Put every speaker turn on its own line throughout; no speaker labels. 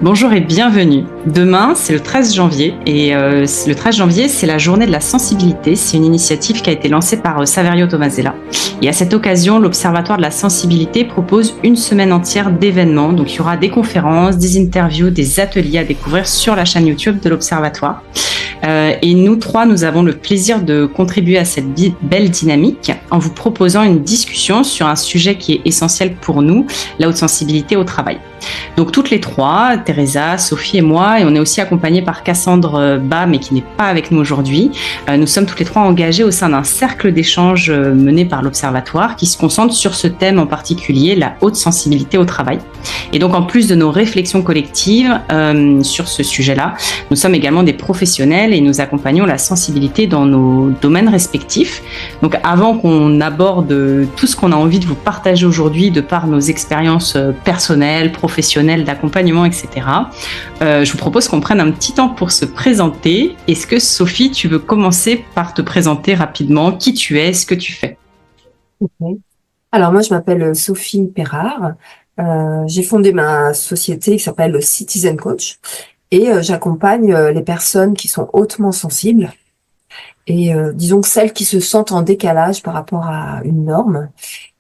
Bonjour et bienvenue. Demain, c'est le 13 janvier et le 13 janvier, c'est la journée de la sensibilité. C'est une initiative qui a été lancée par Saverio Tomasella. Et à cette occasion, l'Observatoire de la sensibilité propose une semaine entière d'événements. Donc, il y aura des conférences, des interviews, des ateliers à découvrir sur la chaîne YouTube de l'Observatoire. Et nous trois, nous avons le plaisir de contribuer à cette belle dynamique en vous proposant une discussion sur un sujet qui est essentiel pour nous, la haute sensibilité au travail. Donc toutes les trois, Teresa, Sophie et moi, et on est aussi accompagnés par Cassandre Bas, mais qui n'est pas avec nous aujourd'hui. Nous sommes toutes les trois engagées au sein d'un cercle d'échange mené par l'Observatoire qui se concentre sur ce thème en particulier, la haute sensibilité au travail. Et donc en plus de nos réflexions collectives sur ce sujet-là, nous sommes également des professionnels et nous accompagnons la sensibilité dans nos domaines respectifs. Donc avant qu'on aborde tout ce qu'on a envie de vous partager aujourd'hui de par nos expériences personnelles, professionnelles, d'accompagnement, etc., je vous propose qu'on prenne un petit temps pour se présenter. Est-ce que Sophie, tu veux commencer par te présenter rapidement qui tu es, ce que tu fais?
Okay. Alors moi je m'appelle Sophie Perrard, j'ai fondé ma société qui s'appelle Citizen Coach et j'accompagne les personnes qui sont hautement sensibles et disons que celles qui se sentent en décalage par rapport à une norme.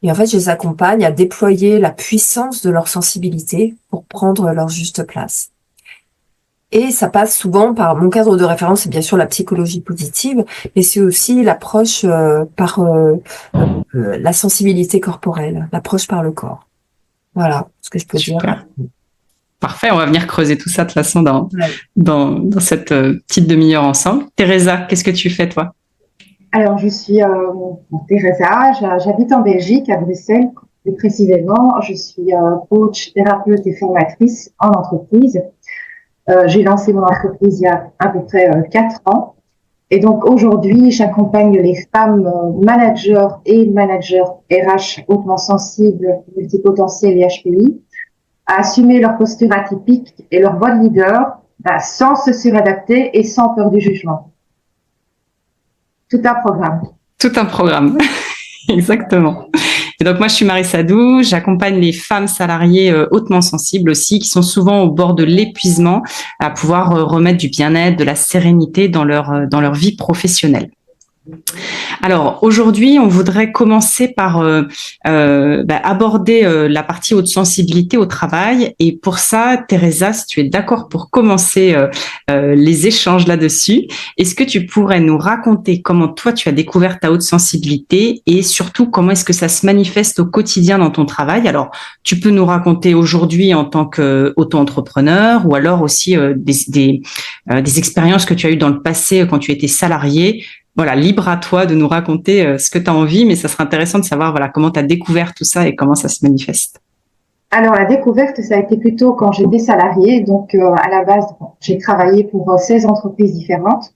Et en fait je les accompagne à déployer la puissance de leur sensibilité pour prendre leur juste place. Et ça passe souvent par mon cadre de référence, c'est bien sûr la psychologie positive, mais c'est aussi l'approche par la sensibilité corporelle, l'approche par le corps. Voilà ce que je peux dire.
Super. Parfait, on va venir creuser tout ça de toute façon
Ouais.
dans cette petite demi-heure ensemble. Teresa, qu'est-ce que tu fais toi?
Alors, je suis Teresa, j'habite en Belgique, à Bruxelles. Plus précisément, je suis coach, thérapeute et formatrice en entreprise. J'ai lancé mon entreprise il y a à peu près 4 ans. Et donc, aujourd'hui, j'accompagne les femmes managers et managers RH hautement sensibles, multipotentiels et HPI à assumer leur posture atypique et leur voix de leader sans se suradapter et sans peur du jugement. Tout un programme.
Tout un programme, exactement. Et donc moi je suis Marie Sadou, j'accompagne les femmes salariées hautement sensibles aussi, qui sont souvent au bord de l'épuisement, à pouvoir remettre du bien-être, de la sérénité dans leur vie professionnelle. Alors aujourd'hui, on voudrait commencer par aborder la partie haute sensibilité au travail. Et pour ça, Teresa, si tu es d'accord pour commencer les échanges là-dessus, est-ce que tu pourrais nous raconter comment toi tu as découvert ta haute sensibilité et surtout comment est-ce que ça se manifeste au quotidien dans ton travail? Alors, tu peux nous raconter aujourd'hui en tant qu'auto-entrepreneur ou alors aussi des expériences que tu as eues dans le passé quand tu étais salarié. Voilà, libre à toi de nous raconter ce que tu as envie, mais ça serait intéressant de savoir voilà comment tu as découvert tout ça et comment ça se manifeste.
Alors, la découverte, ça a été plutôt quand j'étais salariée. Donc, à la base, j'ai travaillé pour 16 entreprises différentes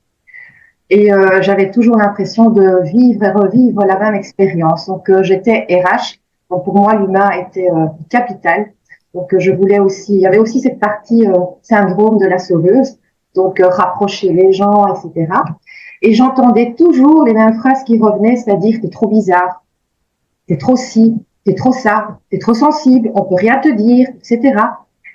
et j'avais toujours l'impression de vivre et revivre la même expérience. Donc, j'étais RH. Donc, pour moi, l'humain était capital. Donc, je voulais aussi, il y avait aussi cette partie syndrome de la sauveuse. Donc, rapprocher les gens, etc. Et j'entendais toujours les mêmes phrases qui revenaient, c'est-à-dire t'es trop bizarre, t'es trop ci, t'es trop ça, t'es trop sensible, on peut rien te dire, etc.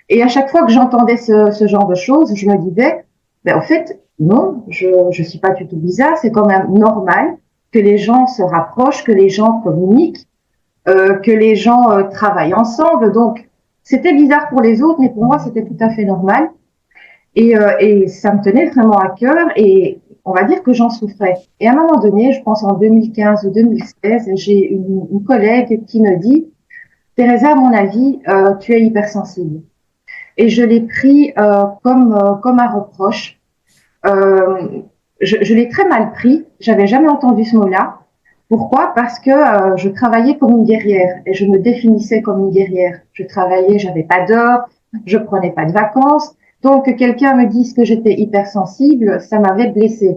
Et à chaque fois que j'entendais ce genre de choses, je me disais, en fait, non, je suis pas du tout bizarre, c'est quand même normal que les gens se rapprochent, que les gens communiquent, que les gens travaillent ensemble. Donc, c'était bizarre pour les autres, mais pour moi, c'était tout à fait normal. Et ça me tenait vraiment à cœur et on va dire que j'en souffrais. Et à un moment donné, je pense en 2015 ou 2016, j'ai une collègue qui me dit « Teresa, à mon avis, tu es hypersensible ». Et je l'ai pris comme un reproche. Je l'ai très mal pris. J'avais jamais entendu ce mot-là. Pourquoi? Parce que je travaillais comme une guerrière et je me définissais comme une guerrière. Je travaillais, j'avais pas d'heures, je prenais pas de vacances. Donc, que quelqu'un me dise que j'étais hypersensible, ça m'avait blessée.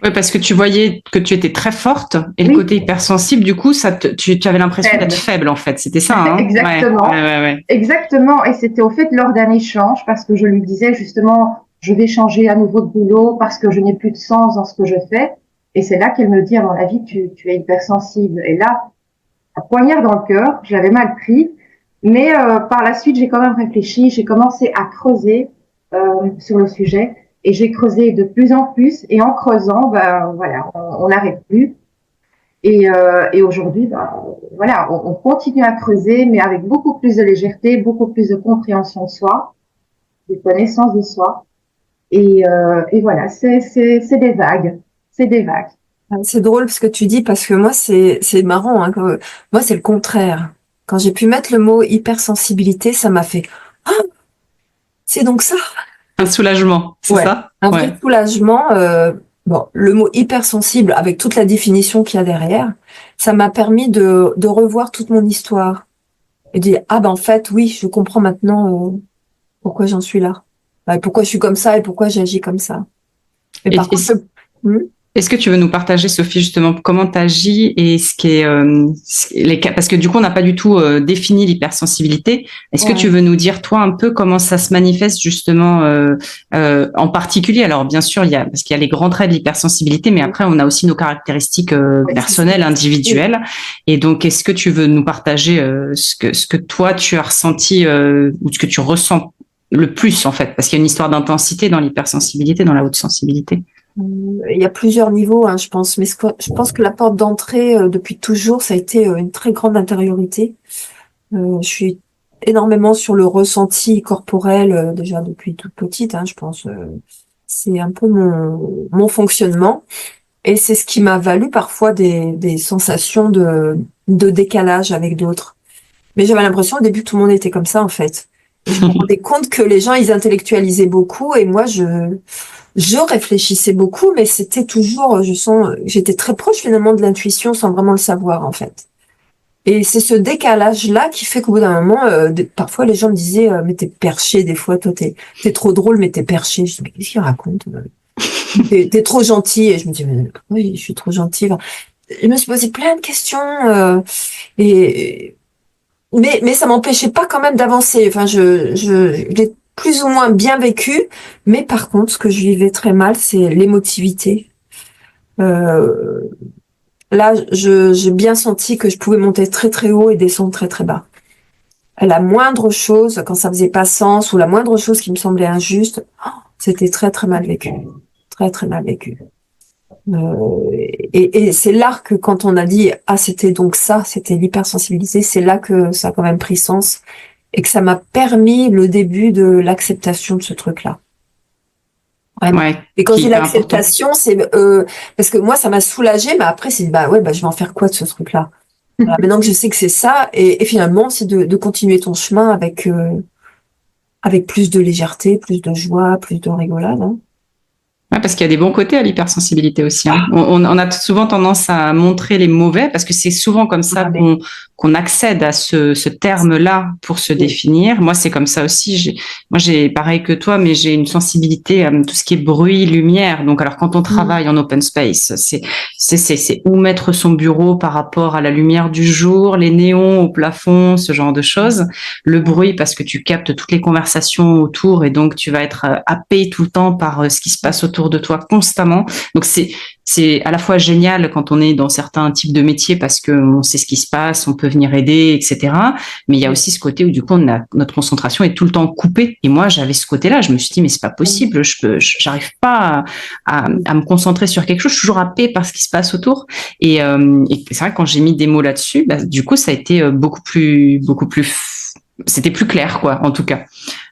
Oui, parce que tu voyais que tu étais très forte et le
Oui,
côté hypersensible, du coup, tu avais l'impression d'être
faible.
faible en fait. C'était ça, hein?
Exactement.
Ouais.
Exactement. Et c'était au fait lors d'un échange parce que je lui disais justement, je vais changer à nouveau de boulot parce que je n'ai plus de sens dans ce que je fais. Et c'est là qu'elle me dit, à mon avis, tu es hypersensible. Et là, un poignard dans le cœur, je l'avais mal pris. Mais par la suite, j'ai quand même réfléchi, j'ai commencé à creuser sur le sujet et j'ai creusé de plus en plus. Et en creusant, ben voilà, on n'arrête plus. Et aujourd'hui, ben, voilà, on continue à creuser, mais avec beaucoup plus de légèreté, beaucoup plus de compréhension de soi, de connaissance de soi. Et voilà, c'est des vagues, c'est des vagues.
C'est drôle ce que tu dis parce que moi c'est marrant, hein, moi c'est le contraire. Quand j'ai pu mettre le mot hypersensibilité, ça m'a fait ah, c'est donc ça.
Un soulagement, c'est
Ouais,
ça?
un
Ouais.
vrai soulagement. Bon, le mot hypersensible avec toute la définition qu'il y a derrière, ça m'a permis de revoir toute mon histoire et de dire ah ben en fait oui, je comprends maintenant pourquoi j'en suis là, pourquoi je suis comme ça et pourquoi j'agis comme ça. Mais
Et,
par
et
contre,
est-ce que tu veux nous partager, Sophie, justement, comment tu agis et ce qui est les cas, parce que du coup, on n'a pas du tout défini l'hypersensibilité. Est-ce que tu
Ouais.
veux nous dire, toi, un peu comment ça se manifeste justement en particulier? Alors, bien sûr, parce qu'il y a les grands traits de l'hypersensibilité, mais après, on a aussi nos caractéristiques
ouais,
personnelles, individuelles. Et donc, est-ce que tu veux nous partager ce que toi, tu as ressenti ou ce que tu ressens le plus, en fait? Parce qu'il y a une histoire d'intensité dans l'hypersensibilité, dans la haute sensibilité.
Il y a plusieurs niveaux, hein, je pense, mais je pense que la porte d'entrée depuis toujours, ça a été une très grande intériorité. Je suis énormément sur le ressenti corporel déjà depuis toute petite, hein, je pense. C'est un peu mon fonctionnement et c'est ce qui m'a valu parfois des sensations de décalage avec d'autres. Mais j'avais l'impression au début que tout le monde était comme ça en fait. Et je me rendais compte que les gens, ils intellectualisaient beaucoup et moi, je réfléchissais beaucoup, mais c'était toujours, j'étais très proche finalement de l'intuition sans vraiment le savoir en fait. Et c'est ce décalage-là qui fait qu'au bout d'un moment, parfois les gens me disaient, mais t'es perché des fois, toi t'es trop drôle, mais t'es perché. Je dis, mais qu'est-ce qu'il raconte? T'es trop gentil. Et je me dis, mais oui, je suis trop gentil. Enfin, je me suis posé plein de questions, et mais ça m'empêchait pas quand même d'avancer. Enfin, je l'ai plus ou moins bien vécu, mais par contre, ce que je vivais très mal, c'est l'émotivité. Euh, Là, j'ai bien senti que je pouvais monter très très haut et descendre très très bas. La moindre chose, quand ça faisait pas sens, ou la moindre chose qui me semblait injuste, c'était très très mal vécu. Très très mal vécu. Et c'est là que quand on a dit, ah, c'était donc ça, c'était l'hypersensibilité, c'est là que ça a quand même pris sens et que ça m'a permis le début de l'acceptation de ce truc-là. Vraiment.
Ouais,
Et quand
qui
je
est
dis
hyper important.
l'acceptation, c'est parce que moi, ça m'a soulagée, mais après, c'est bah ouais, bah je vais en faire quoi de ce truc-là? Voilà, maintenant que je sais que c'est ça, et finalement, c'est de continuer ton chemin avec plus de légèreté, plus de joie, plus de rigolade. Hein.
Ouais, parce qu'il y a des bons côtés à l'hypersensibilité aussi. Hein. On a souvent tendance à montrer les mauvais parce que c'est souvent comme ça
Ah, mais
qu'on accède à ce terme-là pour se
oui.
définir. Moi, c'est comme ça aussi. Moi, j'ai pareil que toi, mais j'ai une sensibilité à tout ce qui est bruit, lumière. Donc, alors quand on
Mm.
travaille en open space, c'est où mettre son bureau par rapport à la lumière du jour, les néons au plafond, ce genre de choses. Le bruit parce que tu captes toutes les conversations autour et donc tu vas être happé tout le temps par ce qui se passe autour de toi constamment. Donc c'est à la fois génial quand on est dans certains types de métiers parce qu'on sait ce qui se passe, on peut venir aider, etc. Mais il y a aussi ce côté où du coup notre concentration est tout le temps coupée. Et moi j'avais ce côté-là, je me suis dit mais c'est pas possible, j'arrive pas à me concentrer sur quelque chose, je suis toujours happée par ce qui se passe autour. Et c'est vrai que quand j'ai mis des mots là-dessus, bah, du coup ça a été beaucoup plus c'était plus clair, quoi, en tout cas.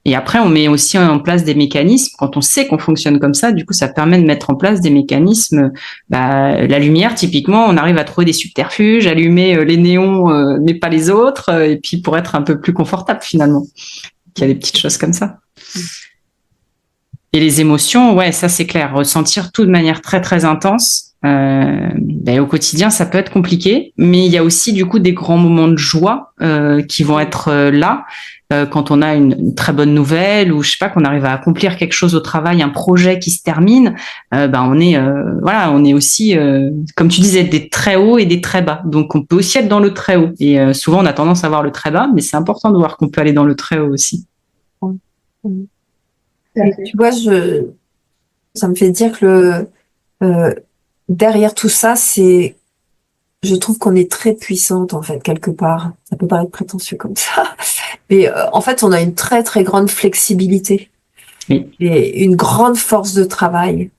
Et après, on met aussi en place des mécanismes. Quand on sait qu'on fonctionne comme ça, du coup, ça permet de mettre en place des mécanismes. Bah, la lumière, typiquement, on arrive à trouver des subterfuges, allumer les néons, mais pas les autres, et puis pour être un peu plus confortable finalement. Il y a des petites choses comme ça. Et les émotions, ouais, ça c'est clair. Ressentir tout de manière très très intense. Ben, au quotidien, ça peut être compliqué, mais il y a aussi du coup des grands moments de joie qui vont être là quand on a une très bonne nouvelle ou je sais pas qu'on arrive à accomplir quelque chose au travail, un projet qui se termine. Ben on est aussi comme tu disais des très hauts et des très bas. Donc on peut aussi être dans le très haut et souvent on a tendance à voir le très bas, mais c'est important de voir qu'on peut aller dans le très haut aussi.
Mm. Et tu vois, ça me fait dire que derrière tout ça, je trouve qu'on est très puissante en fait quelque part. Ça peut paraître prétentieux comme ça, Mais en fait, on a une très très grande flexibilité et une grande force de travail.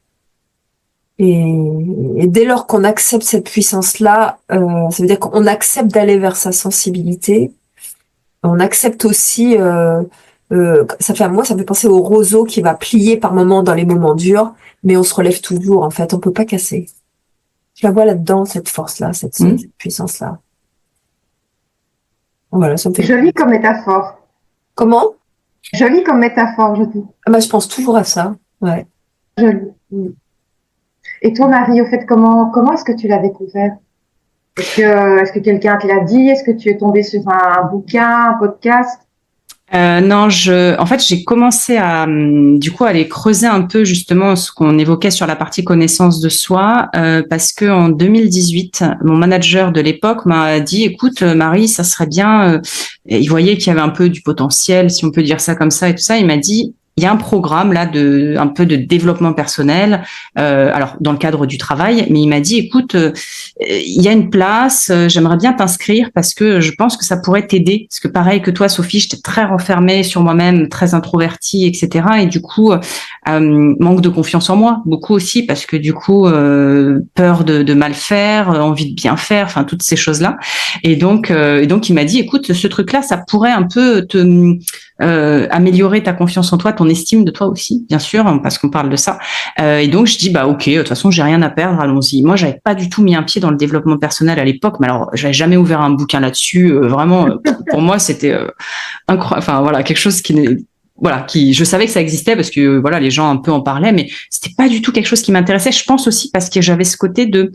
Et dès lors qu'on accepte cette puissance-là, ça veut dire qu'on accepte d'aller vers sa sensibilité. On accepte aussi, ça fait penser au roseau qui va plier par moments dans les moments durs, mais on se relève toujours. En fait, on peut pas casser. Je la vois là-dedans, cette force-là, cette puissance-là. Voilà, ça me fait.
Joli comme métaphore.
Comment?
Joli comme métaphore, je dis.
Ah bah, je pense toujours à ça. Ouais.
Joli. Et toi, Marie, au fait, comment est-ce que tu l'as découvert? Est-ce que quelqu'un te l'a dit? Est-ce que tu es tombée sur un bouquin, un podcast?
Non, en fait, j'ai commencé du coup, à aller creuser un peu justement ce qu'on évoquait sur la partie connaissance de soi, parce que en 2018, mon manager de l'époque m'a dit, écoute, Marie, ça serait bien. Il voyait qu'il y avait un peu du potentiel, si on peut dire ça comme ça et tout ça. Il m'a dit, il y a un programme là un peu de développement personnel, alors dans le cadre du travail, mais il m'a dit, écoute, il y a une place, j'aimerais bien t'inscrire parce que je pense que ça pourrait t'aider. Parce que pareil que toi, Sophie, j'étais très renfermée sur moi-même, très introvertie, etc. Et du coup, manque de confiance en moi, beaucoup aussi, parce que du coup, peur de mal faire, envie de bien faire, enfin toutes ces choses-là. Et donc il m'a dit, écoute, ce truc-là, ça pourrait un peu te améliorer ta confiance en toi, ton estime de toi aussi, bien sûr, parce qu'on parle de ça. Et donc je dis bah ok, de toute façon j'ai rien à perdre, allons-y. Moi j'avais pas du tout mis un pied dans le développement personnel à l'époque, mais alors j'avais jamais ouvert un bouquin là-dessus. Vraiment, pour moi c'était incroyable. Enfin voilà, quelque chose qui je savais que ça existait parce que voilà les gens un peu en parlaient, mais c'était pas du tout quelque chose qui m'intéressait. Je pense aussi parce que j'avais ce côté de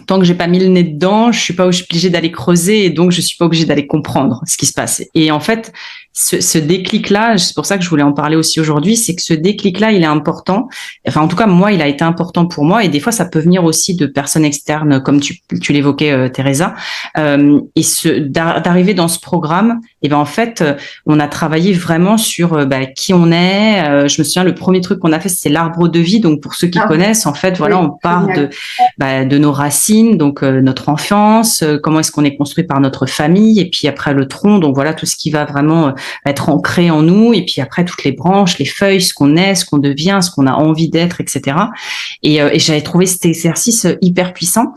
tant que j'ai pas mis le nez dedans, je suis pas obligée d'aller creuser et donc je suis pas obligée d'aller comprendre ce qui se passe. Et en fait, ce déclic-là, c'est pour ça que je voulais en parler aussi aujourd'hui, c'est que ce déclic-là, il est important. Enfin, en tout cas, moi, il a été important pour moi et des fois, ça peut venir aussi de personnes externes, comme tu l'évoquais, Teresa. Et d'arriver dans ce programme, et ben en fait, on a travaillé vraiment sur qui on est. Je me souviens, le premier truc qu'on a fait, c'est l'arbre de vie. Donc, pour ceux qui connaissent, en fait, voilà, on part de nos racines, donc notre enfance, comment est-ce qu'on est construit par notre famille, et puis après le tronc, donc voilà tout ce qui va vraiment être ancré en nous, et puis après toutes les branches, les feuilles, ce qu'on est, ce qu'on devient, ce qu'on a envie d'être, etc. Et j'avais trouvé cet exercice hyper puissant.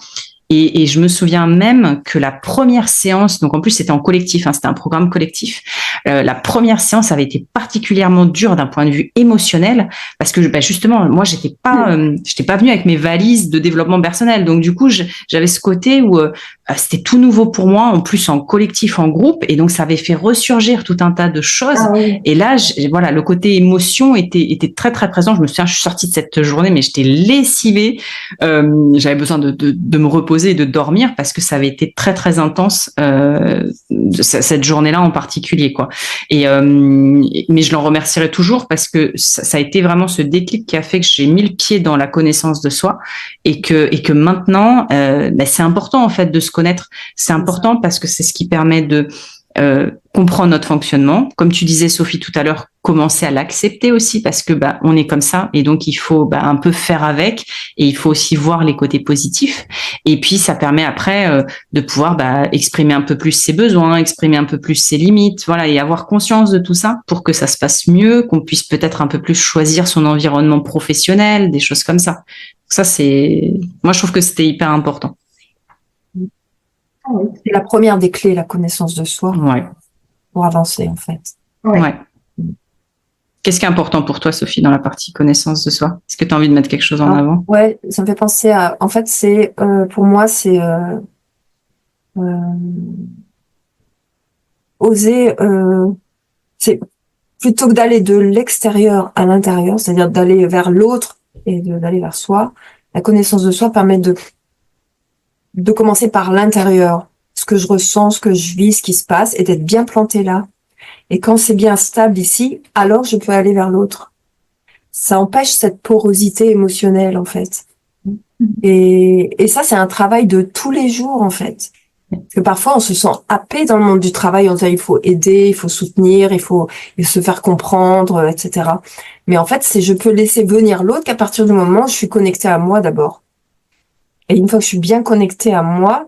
Et je me souviens même que la première séance, donc en plus c'était en collectif, c'était un programme collectif, la première séance avait été particulièrement dure d'un point de vue émotionnel parce que justement moi j'étais pas venue avec mes valises de développement personnel, donc du coup j'avais ce côté où c'était tout nouveau pour moi, en plus en collectif, en groupe, et donc ça avait fait ressurgir tout un tas de choses. Et là voilà, le côté émotion était très très présent. Je me souviens, je suis sortie de cette journée mais j'étais lessivée, j'avais besoin de me reposer et de dormir parce que ça avait été très très intense cette journée-là en particulier, quoi. Mais je l'en remercierai toujours parce que ça a été vraiment ce déclic qui a fait que j'ai mis le pied dans la connaissance de soi et que maintenant c'est important en fait de se connaître. C'est important parce que c'est ce qui permet de comprendre notre fonctionnement. Comme tu disais, Sophie, tout à l'heure, commencer à l'accepter aussi parce que on est comme ça et donc il faut un peu faire avec et il faut aussi voir les côtés positifs. Et puis ça permet après de pouvoir exprimer un peu plus ses besoins, exprimer un peu plus ses limites, voilà, et avoir conscience de tout ça pour que ça se passe mieux, qu'on puisse peut-être un peu plus choisir son environnement professionnel, des choses comme ça. Ça moi je trouve que c'était hyper important.
C'est la première des clés, la connaissance de soi, pour avancer en fait.
Ouais. Qu'est-ce qui est important pour toi, Sophie, dans la partie connaissance de soi? Est-ce que tu as envie de mettre quelque chose en avant?
Ouais, ça me fait penser à... En fait, c'est pour moi, c'est oser... c'est plutôt que d'aller de l'extérieur à l'intérieur, c'est-à-dire d'aller vers l'autre et d'aller vers soi, la connaissance de soi permet de commencer par l'intérieur, ce que je ressens, ce que je vis, ce qui se passe, et d'être bien planté là. Et quand c'est bien stable ici, alors je peux aller vers l'autre. Ça empêche cette porosité émotionnelle, en fait. Et ça, c'est un travail de tous les jours, en fait. Parce que parfois, on se sent happé dans le monde du travail, on dit il faut aider, il faut soutenir, il faut se faire comprendre, etc. Mais en fait, je peux laisser venir l'autre qu'à partir du moment où je suis connectée à moi d'abord. Et une fois que je suis bien connectée à moi,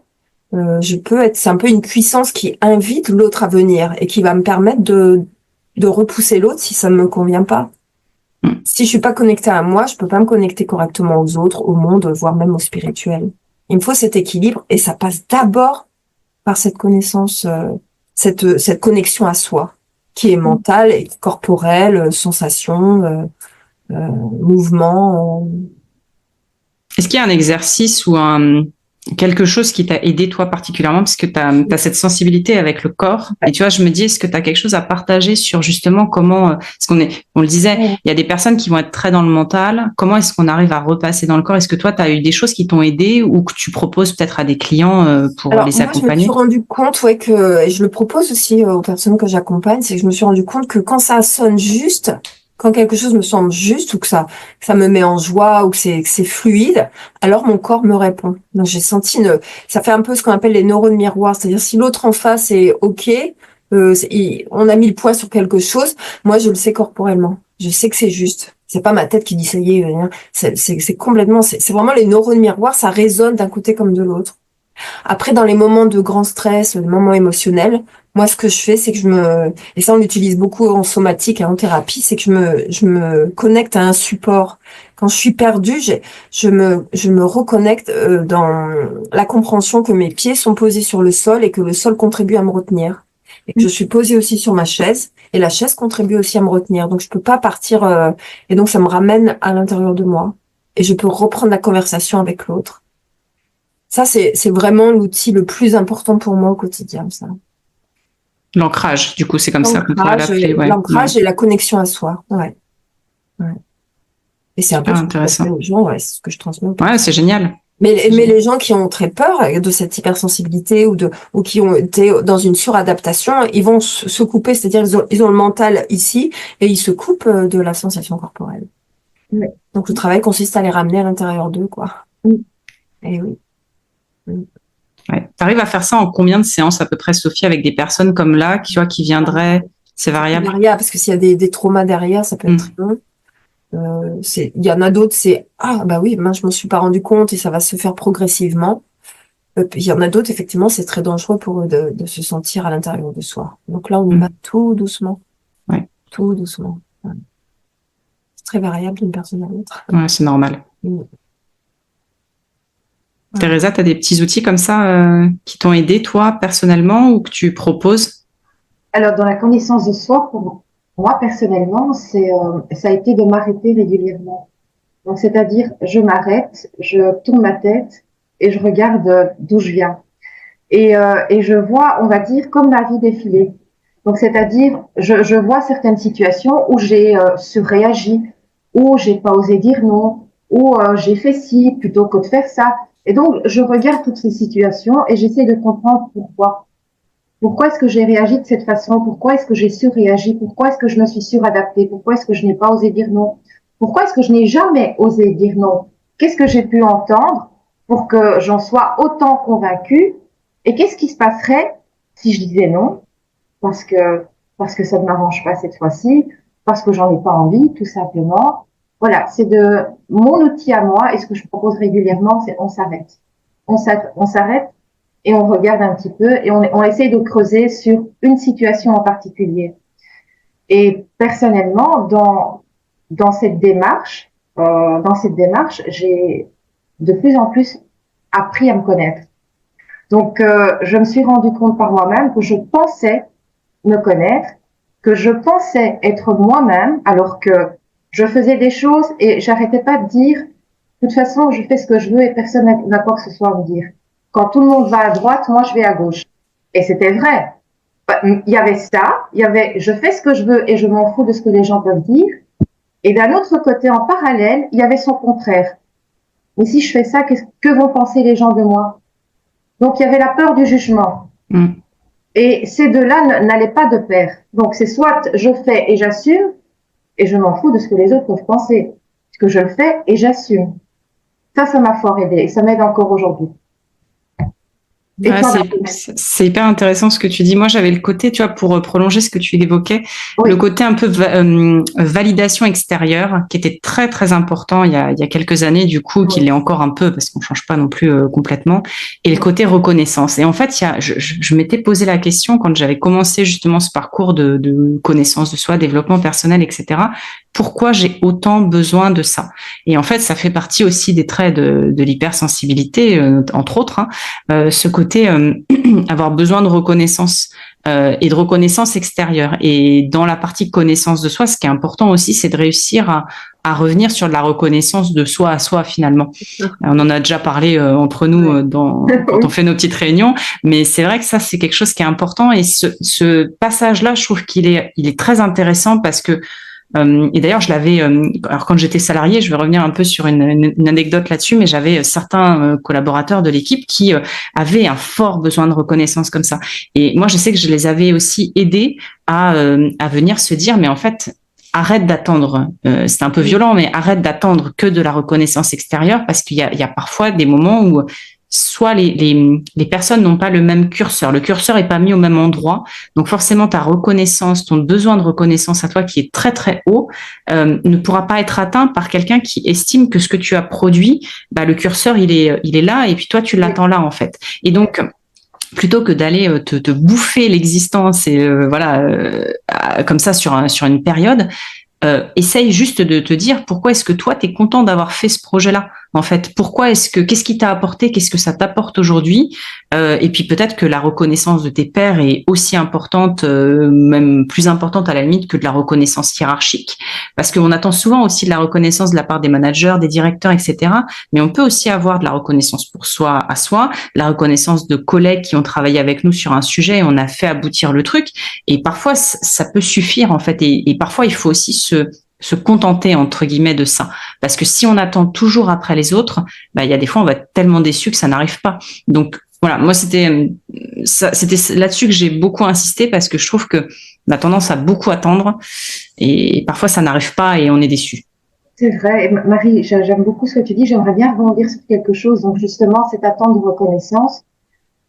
c'est un peu une puissance qui invite l'autre à venir et qui va me permettre de repousser l'autre si ça ne me convient pas. Si je suis pas connectée à moi, je peux pas me connecter correctement aux autres, au monde, voire même au spirituel. Il me faut cet équilibre et ça passe d'abord par cette connaissance, cette connexion à soi, qui est mentale et corporelle, sensation, mouvement.
Est-ce qu'il y a un exercice ou quelque chose qui t'a aidé toi particulièrement parce que tu as cette sensibilité avec le corps et tu vois, je me dis, est-ce que tu as quelque chose à partager sur justement comment, parce on le disait, il y a des personnes qui vont être très dans le mental, comment est-ce qu'on arrive à repasser dans le corps? Est-ce que toi, tu as eu des choses qui t'ont aidé ou que tu proposes peut-être à des clients pour
Alors,
les
moi, je me
accompagner?
suis rendu compte, et je le propose aussi aux personnes que j'accompagne, c'est que je me suis rendu compte que quand ça sonne juste, quand quelque chose me semble juste ou que ça me met en joie ou que c'est fluide, alors mon corps me répond. Donc j'ai senti ça fait un peu ce qu'on appelle les neurones miroirs, c'est-à-dire si l'autre en face est OK, on a mis le poids sur quelque chose, moi je le sais corporellement. Je sais que c'est juste. C'est pas ma tête qui dit ça y est, hein. C'est complètement, c'est vraiment les neurones miroirs, ça résonne d'un côté comme de l'autre. Après, dans les moments de grand stress, les moments émotionnels, moi, ce que je fais, c'est que et ça, on l'utilise beaucoup en somatique et en thérapie, c'est que je me connecte à un support. Quand je suis perdue, je me reconnecte dans la compréhension que mes pieds sont posés sur le sol et que le sol contribue à me retenir. Et que je suis posée aussi sur ma chaise et la chaise contribue aussi à me retenir. Donc, je peux pas partir, et donc ça me ramène à l'intérieur de moi. Et je peux reprendre la conversation avec l'autre. Ça, c'est vraiment l'outil le plus important pour moi au quotidien, ça.
L'ancrage, du coup, c'est comme ça qu'on pourrait l'appeler, ouais.
L'ancrage et la connexion à soi, ouais. Et c'est un peu ce que je transmets aux gens, c'est ce que je transmets aux personnes.
Ouais, c'est génial.
Mais les gens qui ont très peur de cette hypersensibilité ou qui ont été dans une suradaptation, ils vont se couper, c'est-à-dire ils ont le mental ici et ils se coupent de la sensation corporelle.
Oui.
Donc le travail consiste à les ramener à l'intérieur d'eux, quoi. Et oui.
Ouais. Tu arrives à faire ça en combien de séances à peu près, Sophie, avec des personnes comme là, qui viendraient? C'est variable.
C'est variable parce que s'il y a des traumas derrière, ça peut être très long. Il y en a d'autres, bah oui, je m'en suis pas rendu compte et ça va se faire progressivement. Puis il y en a d'autres, effectivement, c'est très dangereux pour eux de se sentir à l'intérieur de soi. Donc là, on y va tout doucement.
Ouais.
Tout doucement. Ouais. C'est très variable d'une personne à l'autre.
Ouais, c'est normal. Teresa, tu as des petits outils comme ça qui t'ont aidé, toi, personnellement, ou que tu proposes?
Alors, dans la connaissance de soi, pour moi, personnellement, ça a été de m'arrêter régulièrement. Donc, c'est-à-dire, je m'arrête, je tourne ma tête et je regarde d'où je viens. Et je vois, on va dire, comme ma vie défiler. Donc, c'est-à-dire, je vois certaines situations où j'ai surréagi, où j'ai pas osé dire non, où j'ai fait ci plutôt que de faire ça. Et donc, je regarde toutes ces situations et j'essaie de comprendre pourquoi. Pourquoi est-ce que j'ai réagi de cette façon? Pourquoi est-ce que j'ai surréagi? Pourquoi est-ce que je me suis suradaptée? Pourquoi est-ce que je n'ai pas osé dire non? Pourquoi est-ce que je n'ai jamais osé dire non? Qu'est-ce que j'ai pu entendre pour que j'en sois autant convaincue? Et qu'est-ce qui se passerait si je disais non? Parce que ça ne m'arrange pas cette fois-ci, parce que j'en ai pas envie, tout simplement. Voilà, c'est mon outil à moi, et ce que je propose régulièrement, c'est on s'arrête. On s'arrête et on regarde un petit peu et on essaye de creuser sur une situation en particulier. Et personnellement, dans cette démarche, j'ai de plus en plus appris à me connaître. Donc, je me suis rendu compte par moi-même que je pensais me connaître, que je pensais être moi-même, alors que je faisais des choses et j'arrêtais pas de dire, de toute façon, je fais ce que je veux et personne n'a quoi que ce soit à me dire. Quand tout le monde va à droite, moi, je vais à gauche. Et c'était vrai. Il y avait ça, je fais ce que je veux et je m'en fous de ce que les gens peuvent dire. Et d'un autre côté, en parallèle, il y avait son contraire. Mais si je fais ça, que vont penser les gens de moi? Donc, il y avait la peur du jugement. Et ces deux-là n'allaient pas de pair. Donc, c'est soit je fais et j'assume, et je m'en fous de ce que les autres peuvent penser. Parce que je le fais et j'assume. Ça m'a fort aidé, et ça m'aide encore aujourd'hui. Et
Ouais,
toi,
c'est hyper intéressant ce que tu dis. Moi, j'avais le côté, tu vois, pour prolonger ce que tu évoquais,
oui,
le côté un peu validation extérieure qui était très, très important il y a quelques années, du coup,
oui,
qu'il l'est encore un peu parce qu'on change pas non plus complètement, et le côté reconnaissance. Et en fait, je m'étais posé la question quand j'avais commencé justement ce parcours de connaissance de soi, développement personnel, etc. Pourquoi j'ai autant besoin de ça? Et en fait, ça fait partie aussi des traits de l'hypersensibilité, entre autres, hein, ce côté avoir besoin de reconnaissance et de reconnaissance extérieure. Et dans la partie connaissance de soi, ce qui est important aussi, c'est de réussir à revenir sur de la reconnaissance de soi à soi finalement. On en a déjà parlé entre nous
Ouais.
quand on
oui,
fait nos petites réunions, mais c'est vrai que ça c'est quelque chose qui est important et ce passage-là, je trouve il est très intéressant parce que et d'ailleurs, je l'avais. Alors, quand j'étais salariée, je vais revenir un peu sur une anecdote là-dessus, mais j'avais certains collaborateurs de l'équipe qui avaient un fort besoin de reconnaissance comme ça. Et moi, je sais que je les avais aussi aidés à venir se dire, mais en fait, arrête d'attendre. C'est un peu violent, mais arrête d'attendre que de la reconnaissance extérieure, parce il y a parfois des moments où soit les personnes n'ont pas le même curseur. Le curseur est pas mis au même endroit. Donc forcément, ta reconnaissance, ton besoin de reconnaissance à toi qui est très très haut, ne pourra pas être atteint par quelqu'un qui estime que ce que tu as produit, bah, le curseur il est là et puis toi tu
oui,
l'attends là en fait. Et donc plutôt que d'aller te bouffer l'existence et voilà comme ça sur une période, essaye juste de te dire pourquoi est-ce que toi tu es content d'avoir fait ce projet-là en fait, pourquoi est-ce que qu'est-ce qui t'a apporté, qu'est-ce que ça t'apporte aujourd'hui, et puis peut-être que la reconnaissance de tes pairs est aussi importante, même plus importante à la limite que de la reconnaissance hiérarchique, parce qu'on attend souvent aussi de la reconnaissance de la part des managers, des directeurs, etc. Mais on peut aussi avoir de la reconnaissance pour soi à soi, la reconnaissance de collègues qui ont travaillé avec nous sur un sujet et on a fait aboutir le truc. Et parfois, ça peut suffire, en fait. Et parfois, il faut aussi se contenter, entre guillemets, de ça. Parce que si on attend toujours après les autres, bah, il y a des fois, on va être tellement déçu que ça n'arrive pas. Donc, voilà, moi, c'était là-dessus que j'ai beaucoup insisté parce que je trouve que on a tendance à beaucoup attendre et parfois, ça n'arrive pas et on est déçu.
c'est vrai. Et Marie, j'aime beaucoup ce que tu dis. J'aimerais bien rebondir sur quelque chose. Donc, justement, cette attente de reconnaissance.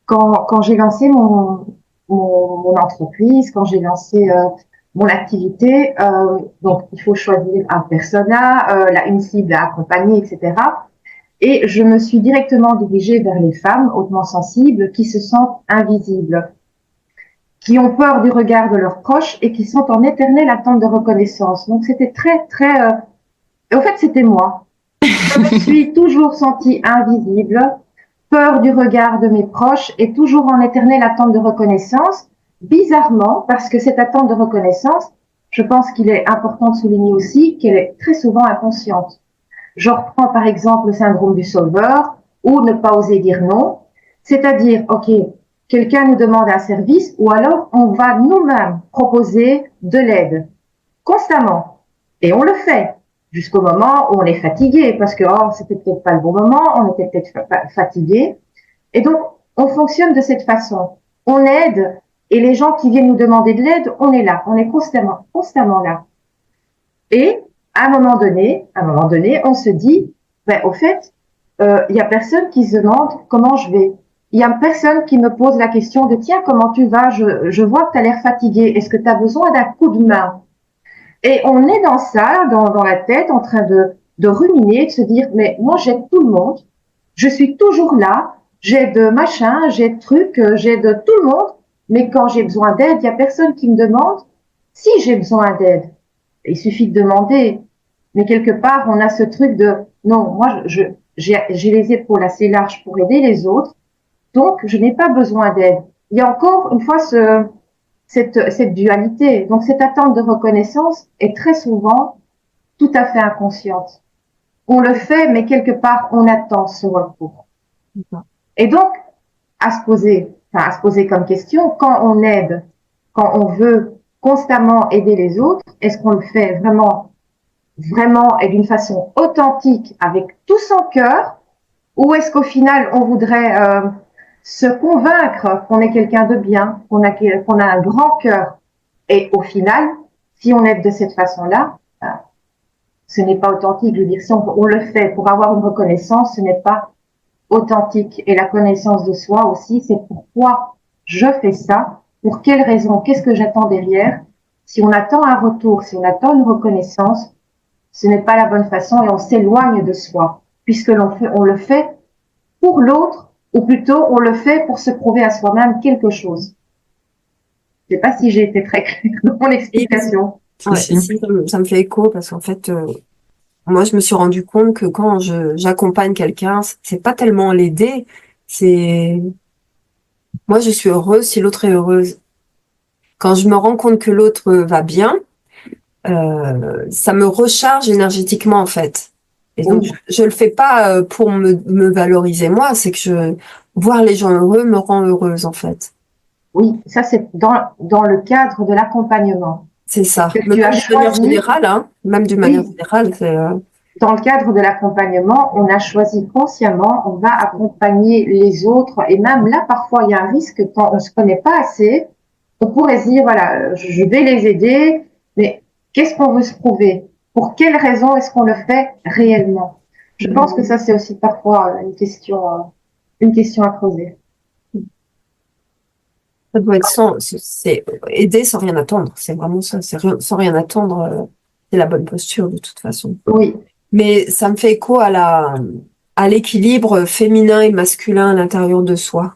Quand j'ai lancé mon entreprise, quand j'ai lancé mon activité, donc il faut choisir un persona, une cible à accompagner, etc. Et je me suis directement dirigée vers les femmes hautement sensibles qui se sentent invisibles, qui ont peur du regard de leurs proches et qui sont en éternelle attente de reconnaissance. Donc c'était très, très... En fait, c'était moi. Je me suis toujours sentie invisible, peur du regard de mes proches et toujours en éternelle attente de reconnaissance. Bizarrement, parce que cette attente de reconnaissance, je pense qu'il est important de souligner aussi qu'elle est très souvent inconsciente. Je reprends par exemple le syndrome du sauveur ou ne pas oser dire non, c'est-à-dire, ok, quelqu'un nous demande un service ou alors on va nous-mêmes proposer de l'aide constamment et on le fait jusqu'au moment où on est fatigué parce que oh, c'était peut-être pas le bon moment, on était peut-être fatigué et donc on fonctionne de cette façon. On aide et les gens qui viennent nous demander de l'aide, on est là, on est constamment là. Et à un moment donné, on se dit, ben, au fait, y a personne qui se demande comment je vais. Il y a personne qui me pose la question de tiens, comment tu vas? Je vois que tu as l'air fatigué. Est-ce que tu as besoin d'un coup de main? Et on est dans ça, dans la tête, en train de ruminer, de se dire, mais moi, j'aide tout le monde. Je suis toujours là. J'aide machin, j'aide truc, j'aide tout le monde. Mais quand j'ai besoin d'aide, il y a personne qui me demande si j'ai besoin d'aide. Il suffit de demander. Mais quelque part, on a ce truc de non, moi, j'ai les épaules assez larges pour aider les autres, donc je n'ai pas besoin d'aide. Il y a encore une fois cette dualité. Donc cette attente de reconnaissance est très souvent tout à fait inconsciente. On le fait, mais quelque part, on attend ce retour. Et donc, à se poser comme question, quand on aide, quand on veut constamment aider les autres, est-ce qu'on le fait vraiment et d'une façon authentique avec tout son cœur, ou est-ce qu'au final on voudrait se convaincre qu'on est quelqu'un de bien, qu'on a un grand cœur, et au final, si on aide de cette façon-là, ce n'est pas authentique. Je veux dire, si on le fait pour avoir une reconnaissance, ce n'est pas authentique et la connaissance de soi aussi, c'est pourquoi je fais ça, pour quelles raisons, qu'est-ce que j'attends derrière. Si on attend un retour, si on attend une reconnaissance, ce n'est pas la bonne façon et on s'éloigne de soi, puisque on le fait pour l'autre, ou plutôt on le fait pour se prouver à soi-même quelque chose. Je ne sais pas si j'ai été très claire dans mon explication.
Ouais, si, ça me fait écho parce qu'en fait, moi, je me suis rendu compte que quand j'accompagne quelqu'un, c'est pas tellement l'aider, c'est moi, je suis heureuse si l'autre est heureuse. Quand je me rends compte que l'autre va bien, ça me recharge énergétiquement en fait. Et donc, je le fais pas pour me valoriser moi, c'est que voir les gens heureux me rend heureuse en fait.
Oui, ça c'est dans le cadre de l'accompagnement.
C'est ça.
Que
Mais
tu
même
as
d'une manière
choisi,
générale, hein, même d'une manière générale, c'est
dans le cadre de l'accompagnement, on a choisi consciemment, on va accompagner les autres. Et même là, parfois, il y a un risque quand on se connaît pas assez. On pourrait se dire, voilà, je vais les aider, mais qu'est-ce qu'on veut se prouver? Pour quelles raisons est-ce qu'on le fait réellement? Je pense que ça, c'est aussi parfois une question à creuser.
ça doit être c'est aider sans rien attendre. C'est vraiment ça. C'est sans rien attendre. C'est la bonne posture de toute façon.
Oui.
Mais ça me fait écho à l'équilibre féminin et masculin à l'intérieur de soi.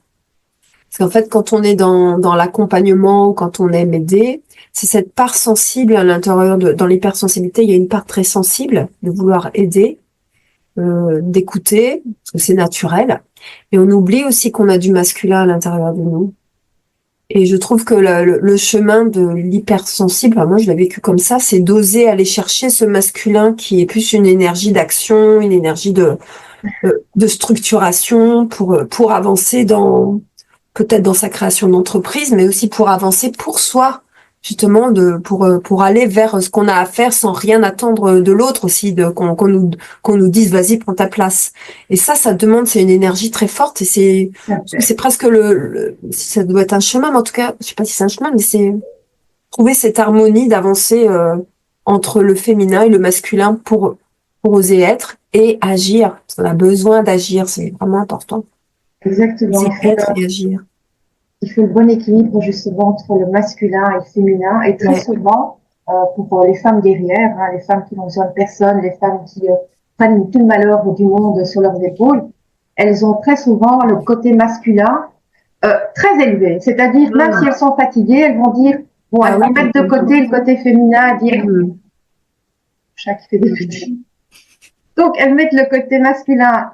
Parce qu'en fait, quand on est dans l'accompagnement ou quand on aime aider, c'est cette part sensible à l'intérieur dans l'hypersensibilité, il y a une part très sensible de vouloir aider, d'écouter, parce que c'est naturel. Et on oublie aussi qu'on a du masculin à l'intérieur de nous. Et je trouve que le chemin de l'hypersensible, enfin, moi je l'ai vécu comme ça, c'est d'oser aller chercher ce masculin qui est plus une énergie d'action, une énergie de structuration pour avancer peut-être dans sa création d'entreprise, mais aussi pour avancer pour soi, justement pour aller vers ce qu'on a à faire sans rien attendre de l'autre aussi, qu'on nous dise vas-y prends ta place. Et ça demande, c'est une énergie très forte et c'est presque ça doit être un chemin, mais en tout cas je sais pas si c'est un chemin, mais c'est trouver cette harmonie d'avancer entre le féminin et le masculin pour oser être et agir, parce qu'on a besoin d'agir, c'est vraiment important.
Exactement.
C'est être et agir.
Il faut le bon équilibre justement entre le masculin et le féminin. Et très souvent, pour les femmes guerrières, hein, les femmes qui n'ont besoin de personne, les femmes qui prennent tout le malheur du monde sur leurs épaules, elles ont très souvent le côté masculin très élevé. C'est-à-dire, même si elles sont fatiguées, elles vont dire, bon, elles vont mettre de côté le côté féminin, dire, chat qui fait des bêtises. Donc, elles mettent le côté masculin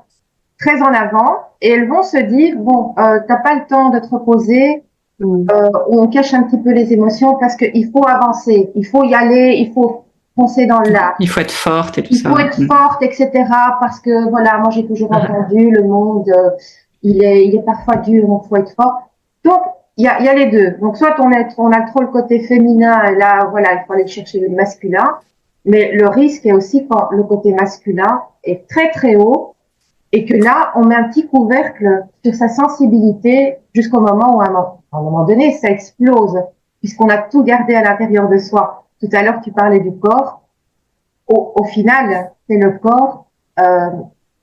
très en avant et elles vont se dire bon t'as pas le temps de te reposer on cache un petit peu les émotions parce qu'il faut avancer, il faut y aller, il faut foncer dans le lac,
il faut être forte et tout ça.
Il faut être forte, etc. parce que voilà, moi j'ai toujours entendu le monde il est parfois dur, donc faut être fort. Donc il y a les deux. Donc soit on a trop le côté féminin et là voilà, il faut aller chercher le masculin, mais le risque est aussi quand le côté masculin est très très haut et que là, on met un petit couvercle sur sa sensibilité jusqu'au moment où, à un moment donné, ça explose, puisqu'on a tout gardé à l'intérieur de soi. Tout à l'heure, tu parlais du corps. Au final, c'est le corps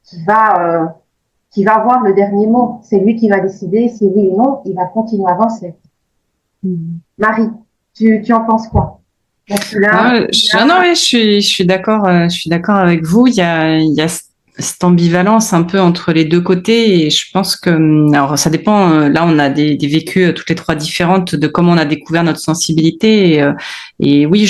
qui va avoir le dernier mot. C'est lui qui va décider si oui ou non, il va continuer à avancer. Marie, tu en penses quoi?
Non, je suis d'accord. Je suis d'accord avec vous. Il y a cette ambivalence un peu entre les deux côtés et je pense que alors ça dépend, là on a des vécus toutes les trois différentes de comment on a découvert notre sensibilité et oui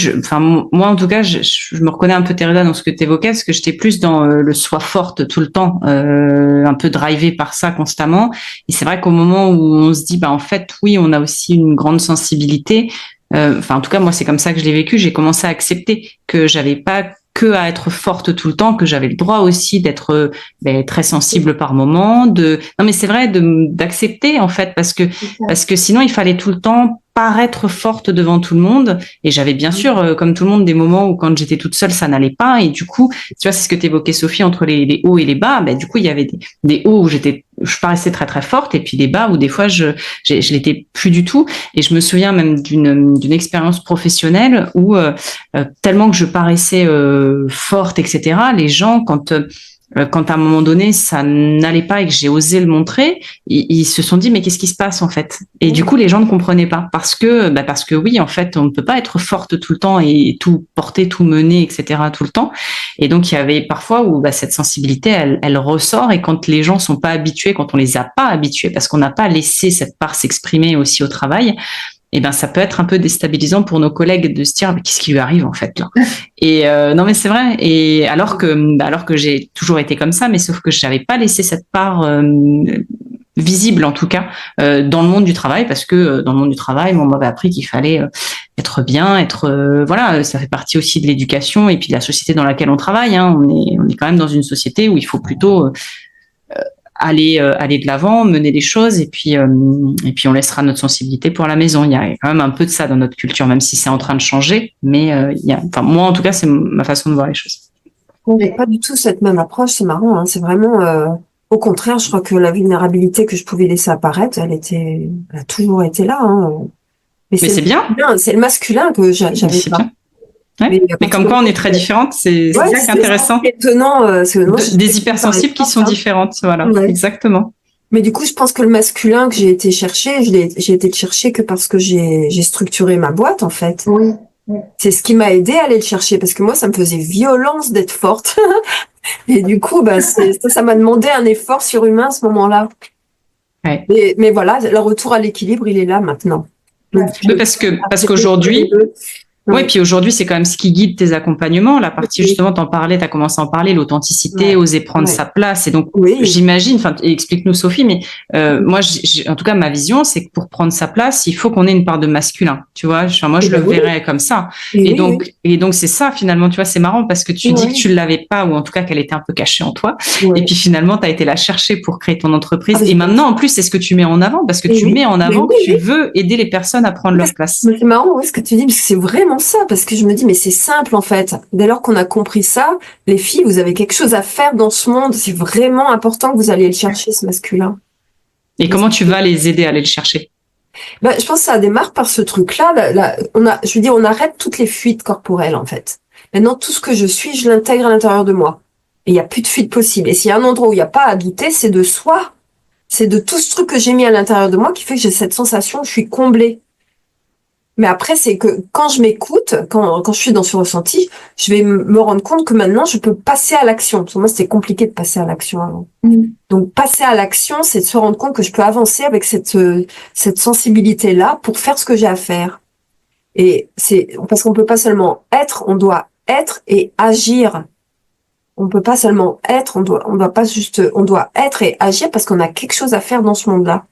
moi en tout cas je me reconnais un peu Teresa dans ce que tu évoquais parce que j'étais plus dans le soi forte tout le temps, un peu drivé par ça constamment et c'est vrai qu'au moment où on se dit en fait oui on a aussi une grande sensibilité, en tout cas moi c'est comme ça que je l'ai vécu, j'ai commencé à accepter que j'avais pas que à être forte tout le temps, que j'avais le droit aussi d'être très sensible par moment, non mais c'est vrai d'accepter en fait parce que sinon il fallait tout le temps paraître forte devant tout le monde et j'avais bien sûr comme tout le monde des moments où quand j'étais toute seule ça n'allait pas et du coup tu vois c'est ce que t'évoquais Sophie entre les hauts et les bas, du coup il y avait des hauts où je paraissais très très forte et puis des bas où des fois je l'étais plus du tout et je me souviens même d'une expérience professionnelle où tellement que je paraissais forte etc, les gens quand quand à un moment donné ça n'allait pas et que j'ai osé le montrer, ils se sont dit mais qu'est-ce qui se passe en fait? Et du coup les gens ne comprenaient pas parce que oui en fait on ne peut pas être forte tout le temps et tout porter, tout mener, etc. tout le temps. Et donc il y avait parfois où cette sensibilité elle ressort et quand les gens sont pas habitués, quand on les a pas habitués parce qu'on n'a pas laissé cette part s'exprimer aussi au travail, eh ben ça peut être un peu déstabilisant pour nos collègues de se dire mais qu'est-ce qui lui arrive en fait là. Et non mais c'est vrai. Et alors que j'ai toujours été comme ça, mais sauf que je n'avais pas laissé cette part visible en tout cas dans le monde du travail parce que dans le monde du travail, on m'avait appris qu'il fallait être bien, voilà, ça fait partie aussi de l'éducation et puis de la société dans laquelle on travaille. Hein. On est quand même dans une société où il faut plutôt aller de l'avant, mener les choses et puis on laissera notre sensibilité pour la maison. Il y a quand même un peu de ça dans notre culture, même si c'est en train de changer. Mais moi en tout cas, c'est ma façon de voir les choses.
On n'a pas du tout cette même approche, c'est marrant, hein. C'est vraiment au contraire, je crois que la vulnérabilité que je pouvais laisser apparaître, elle a toujours été là, hein.
Mais c'est bien.
C'est le masculin que j'avais pas.
Bien. Ouais. Mais comme quoi on est très différentes, c'est ça qui est intéressant.
C'est étonnant.
Des hypersensibles qui sont différentes, voilà, exactement.
Mais du coup, je pense que le masculin que j'ai été chercher, j'ai été le chercher que parce que j'ai structuré ma boîte, en fait.
Oui.
C'est ce qui m'a aidé à aller le chercher, parce que moi, ça me faisait violence d'être forte. Et du coup, ça m'a demandé un effort surhumain à ce moment-là.
Ouais.
Mais voilà, le retour à l'équilibre, il est là maintenant.
Donc, parce qu'aujourd'hui, oui, puis aujourd'hui, c'est quand même ce qui guide tes accompagnements. La partie, justement, t'as commencé à en parler, l'authenticité, oser prendre sa place. Et donc, j'imagine, explique-nous, Sophie, mais moi, en tout cas, ma vision, c'est que pour prendre sa place, il faut qu'on ait une part de masculin. Tu vois, moi, je le verrais comme ça. Et donc, c'est ça, finalement, tu vois, c'est marrant parce que tu dis que tu ne l'avais pas, ou en tout cas, qu'elle était un peu cachée en toi. Et puis, finalement, tu as été la chercher pour créer ton entreprise. Et maintenant, en plus, c'est ce que tu mets en avant parce que tu mets en avant que tu veux aider les personnes à prendre leur place.
C'est marrant, ce que tu dis, parce que c'est vraiment ça, parce que je me dis, mais c'est simple en fait. Dès lors qu'on a compris ça, les filles, vous avez quelque chose à faire dans ce monde. C'est vraiment important que vous alliez le chercher, ce masculin.
Et comment tu vas les aider à aller le chercher?
Je pense que ça démarre par ce truc-là. On arrête toutes les fuites corporelles en fait. Maintenant, tout ce que je suis, je l'intègre à l'intérieur de moi. Et il n'y a plus de fuite possible. Et s'il y a un endroit où il n'y a pas à douter, c'est de soi. C'est de tout ce truc que j'ai mis à l'intérieur de moi qui fait que j'ai cette sensation, je suis comblée. Mais après, c'est que quand je m'écoute, quand je suis dans ce ressenti, je vais me rendre compte que maintenant, je peux passer à l'action. Parce que moi, c'était compliqué de passer à l'action avant. Donc, passer à l'action, c'est de se rendre compte que je peux avancer avec cette sensibilité-là pour faire ce que j'ai à faire. Et c'est parce qu'on peut pas seulement être, on doit être et agir. On peut pas seulement être, on doit être et agir parce qu'on a quelque chose à faire dans ce monde-là.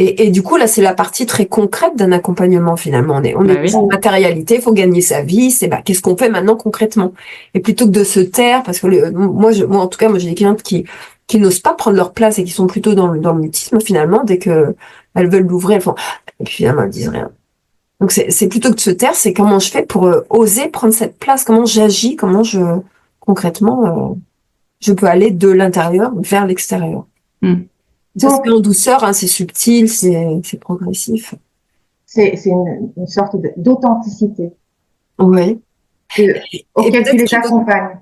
Et du coup, là, c'est la partie très concrète d'un accompagnement, finalement. On est dans la matérialité, il faut gagner sa vie, qu'est-ce qu'on fait maintenant concrètement? Et plutôt que de se taire, parce que moi, en tout cas, j'ai des clientes qui n'osent pas prendre leur place et qui sont plutôt dans le mutisme, finalement, dès que elles veulent l'ouvrir, elles font, et puis finalement, elles disent rien. Donc, c'est plutôt que de se taire, c'est comment je fais pour oser prendre cette place, comment j'agis, concrètement, je peux aller de l'intérieur vers l'extérieur. Ça se fait en douceur, hein, c'est subtil, c'est progressif.
C'est une sorte d'authenticité.
Oui.
Auquel tu les accompagnes.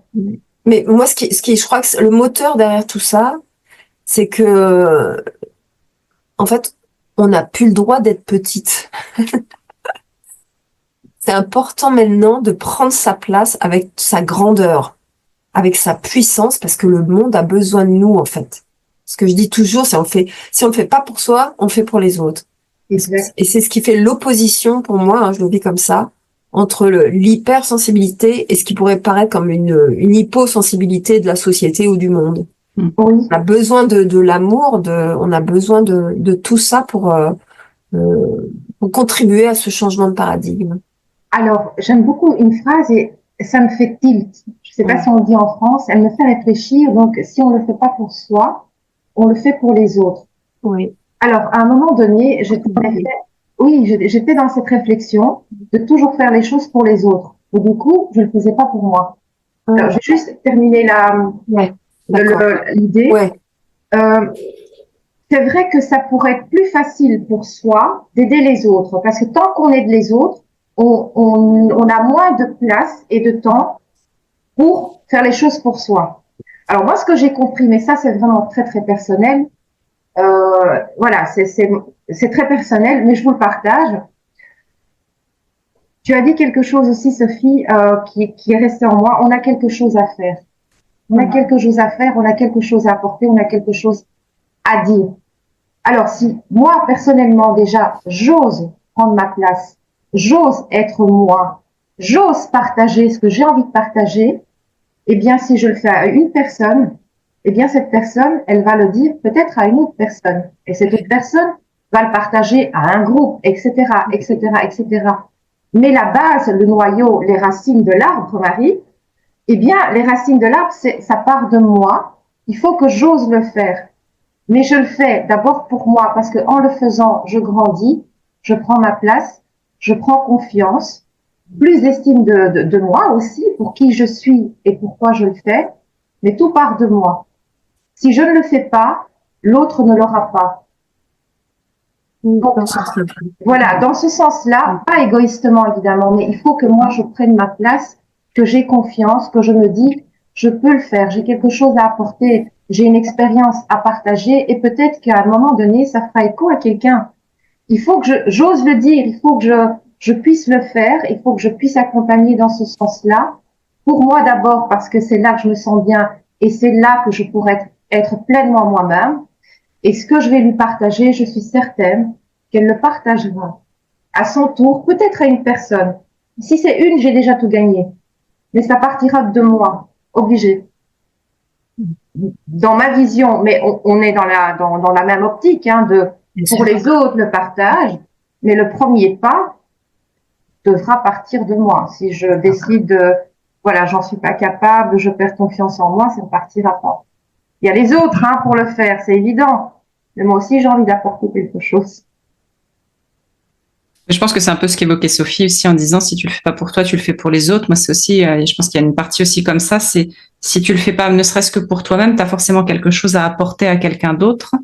Mais moi, je crois que le moteur derrière tout ça, c'est que, en fait, on n'a plus le droit d'être petite. C'est important maintenant de prendre sa place avec sa grandeur, avec sa puissance, parce que le monde a besoin de nous, en fait. Ce que je dis toujours, c'est si on le fait pas pour soi, on le fait pour les autres. Exact. Et c'est ce qui fait l'opposition pour moi, hein, je le vis comme ça, entre l'hypersensibilité et ce qui pourrait paraître comme une hyposensibilité de la société ou du monde. Oui. On a besoin de l'amour, on a besoin de tout ça pour contribuer à ce changement de paradigme.
Alors, j'aime beaucoup une phrase et ça me fait tilt. Je sais pas si on le dit en France, elle me fait réfléchir. Donc, si on le fait pas pour soi, on le fait pour les autres. Oui. Alors, à un moment donné, j'étais dans cette réflexion de toujours faire les choses pour les autres. Et du coup, je le faisais pas pour moi. Alors, j'ai juste terminé l'idée. Ouais. C'est vrai que ça pourrait être plus facile pour soi d'aider les autres. Parce que tant qu'on aide les autres, on a moins de place et de temps pour faire les choses pour soi. Alors moi, ce que j'ai compris, mais ça c'est vraiment très très personnel, voilà, c'est très personnel, mais je vous le partage. Tu as dit quelque chose aussi, Sophie, qui est resté en moi. On a quelque chose à faire. On a quelque chose à faire, on a quelque chose à apporter, on a quelque chose à dire. Alors si moi, personnellement, déjà, j'ose prendre ma place, j'ose être moi, j'ose partager ce que j'ai envie de partager, eh bien, si je le fais à une personne, eh bien, cette personne, elle va le dire peut-être à une autre personne. Et cette autre personne va le partager à un groupe, etc., etc., etc. Mais la base, le noyau, les racines de l'arbre, Marie, eh bien, les racines de l'arbre, ça part de moi. Il faut que j'ose le faire. Mais je le fais d'abord pour moi, parce que en le faisant, je grandis, je prends ma place, je prends confiance, plus d'estime de moi aussi, pour qui je suis et pourquoi je le fais, mais tout part de moi. Si je ne le fais pas, l'autre ne l'aura pas. Donc, voilà, dans ce sens-là, pas égoïstement évidemment, mais il faut que moi je prenne ma place, que j'ai confiance, que je me dis, je peux le faire, j'ai quelque chose à apporter, j'ai une expérience à partager et peut-être qu'à un moment donné, ça fera écho à quelqu'un. Il faut que j'ose le dire, il faut que je puisse le faire, il faut que je puisse accompagner dans ce sens-là. Pour moi d'abord, parce que c'est là que je me sens bien et c'est là que je pourrais être pleinement moi-même. Et ce que je vais lui partager, je suis certaine qu'elle le partagera à son tour, peut-être à une personne. Si c'est une, j'ai déjà tout gagné. Mais ça partira de moi, obligé. Dans ma vision, mais on est dans la même optique, hein, pour les autres, le partage. Mais le premier pas devra partir de moi. Si je décide de, voilà, j'en suis pas capable, je perds confiance en moi, ça ne partira pas. Il y a les autres, hein, pour le faire, c'est évident. Mais moi aussi, j'ai envie d'apporter quelque chose.
Je pense que c'est un peu ce qu'évoquait Sophie aussi en disant si tu le fais pas pour toi, tu le fais pour les autres. Moi, c'est aussi, je pense qu'il y a une partie aussi comme ça, c'est si tu le fais pas, ne serait-ce que pour toi-même, tu as forcément quelque chose à apporter à quelqu'un d'autre.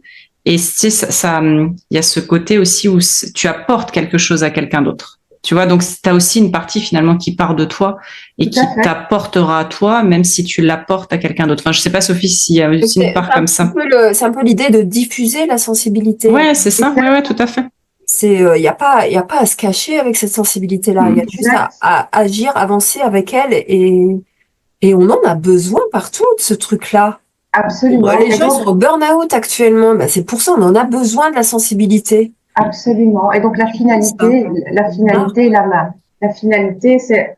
Et si il y a ce côté aussi où tu apportes quelque chose à quelqu'un d'autre. Tu vois, donc tu as aussi une partie finalement qui part de toi et qui t'apportera à toi, même si tu l'apportes à quelqu'un d'autre. Enfin, je sais pas, Sophie, s'il y a aussi une part comme ça.
C'est un peu l'idée de diffuser la sensibilité.
Ouais, c'est ça. Ouais, tout à fait.
C'est, y a pas à se cacher avec cette sensibilité-là. Il y a juste à agir, avancer avec elle et on en a besoin partout de ce truc-là.
Absolument.
Les gens sont au burn-out actuellement. Bah, c'est pour ça, on en a besoin de la sensibilité.
Absolument. Et donc la finalité est la même. La finalité, c'est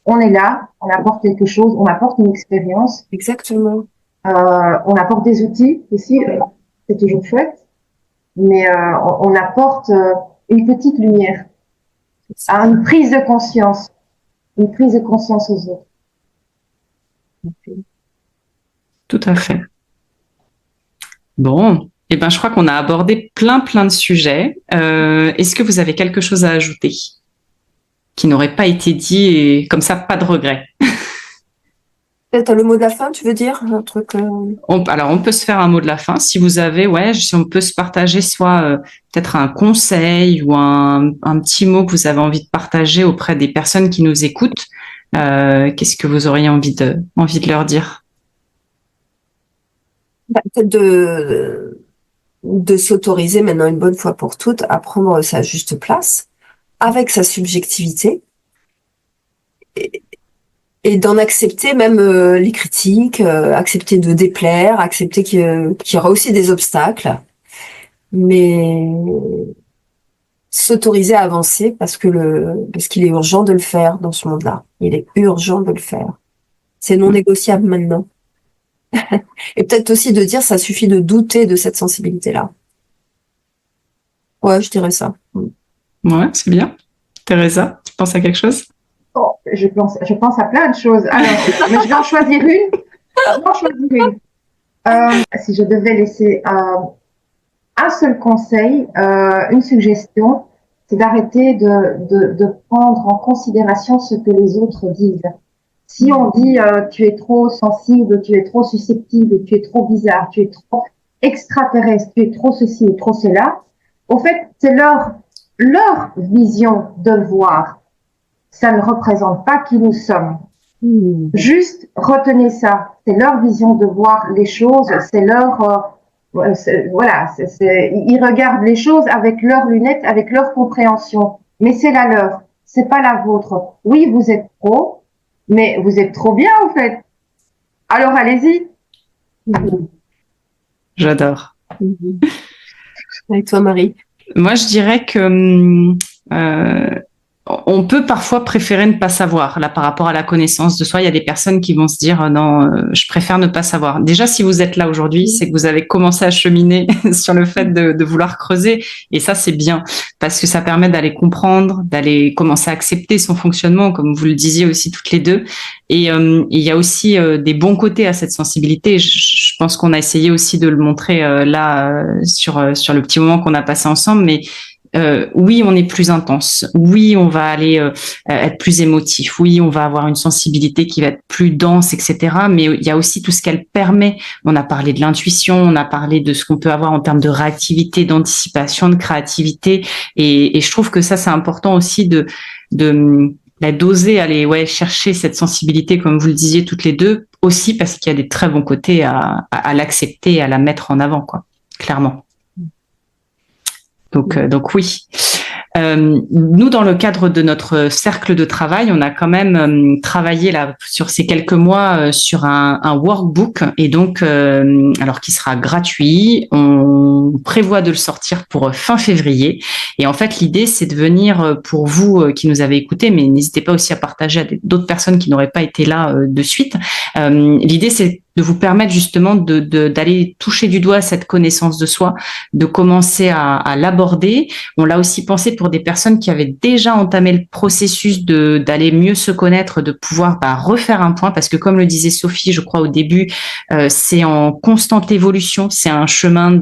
on est là, on apporte quelque chose, on apporte une expérience.
Exactement.
On apporte des outils aussi, c'est toujours chouette. Mais on apporte une petite lumière, une prise de conscience aux autres.
Tout à fait. Bon, eh ben, je crois qu'on a abordé plein de sujets. Est-ce que vous avez quelque chose à ajouter qui n'aurait pas été dit et comme ça, pas de regret?
T'as le mot de la fin, tu veux dire un truc
Alors, on peut se faire un mot de la fin. Si vous avez, si on peut se partager soit peut-être un conseil ou un petit mot que vous avez envie de partager auprès des personnes qui nous écoutent, qu'est-ce que vous auriez envie de leur dire?
Peut-être de s'autoriser maintenant une bonne fois pour toutes à prendre sa juste place avec sa subjectivité et d'en accepter même les critiques, accepter de déplaire, accepter qu'il y aura aussi des obstacles, mais s'autoriser à avancer parce qu'il est urgent de le faire dans ce monde-là. Il est urgent de le faire. C'est non négociable maintenant. Et peut-être aussi de dire ça suffit de douter de cette sensibilité-là. Ouais, je dirais ça.
Ouais, c'est bien. Teresa, tu penses à quelque chose?
Oh, je pense à plein de choses. Alors, mais je vais en choisir une. Si je devais laisser un seul conseil, une suggestion, c'est d'arrêter de prendre en considération ce que les autres disent. Si on dit tu es trop sensible, tu es trop susceptible, tu es trop bizarre, tu es trop extraterrestre, tu es trop ceci ou trop cela, au fait, c'est leur vision de le voir. Ça ne représente pas qui nous sommes. Juste retenez ça. C'est leur vision de voir les choses. C'est leur ils regardent les choses avec leurs lunettes, avec leur compréhension. Mais c'est la leur. C'est pas la vôtre. Oui, vous êtes pro, mais vous êtes trop bien en fait. Alors allez-y.
J'adore.
Avec toi, Marie.
Moi, je dirais que on peut parfois préférer ne pas savoir. Là, par rapport à la connaissance de soi, il y a des personnes qui vont se dire non, je préfère ne pas savoir. Déjà, si vous êtes là aujourd'hui, c'est que vous avez commencé à cheminer sur le fait de vouloir creuser, et ça, c'est bien parce que ça permet d'aller comprendre, d'aller commencer à accepter son fonctionnement, comme vous le disiez aussi toutes les deux. Et il y a aussi des bons côtés à cette sensibilité. Je pense qu'on a essayé aussi de le montrer sur le petit moment qu'on a passé ensemble, mais oui, on est plus intense. Oui, on va aller être plus émotif. Oui, on va avoir une sensibilité qui va être plus dense, etc. Mais il y a aussi tout ce qu'elle permet. On a parlé de l'intuition, on a parlé de ce qu'on peut avoir en termes de réactivité, d'anticipation, de créativité. Et je trouve que ça, c'est important aussi de d'oser aller chercher cette sensibilité, comme vous le disiez toutes les deux, aussi parce qu'il y a des très bons côtés à l'accepter et à la mettre en avant, quoi, clairement. Donc oui. Nous, dans le cadre de notre cercle de travail, on a quand même travaillé là sur ces quelques mois sur un workbook, et donc alors qui sera gratuit. On prévoit de le sortir pour fin février. Et en fait, l'idée, c'est de venir pour vous qui nous avez écoutés, mais n'hésitez pas aussi à partager à d'autres personnes qui n'auraient pas été là de suite. L'idée, c'est de vous permettre justement d'aller toucher du doigt cette connaissance de soi, de commencer à l'aborder. On l'a aussi pensé pour des personnes qui avaient déjà entamé le processus d'aller mieux se connaître, de pouvoir refaire un point, parce que comme le disait Sophie, je crois au début, c'est en constante évolution, c'est un chemin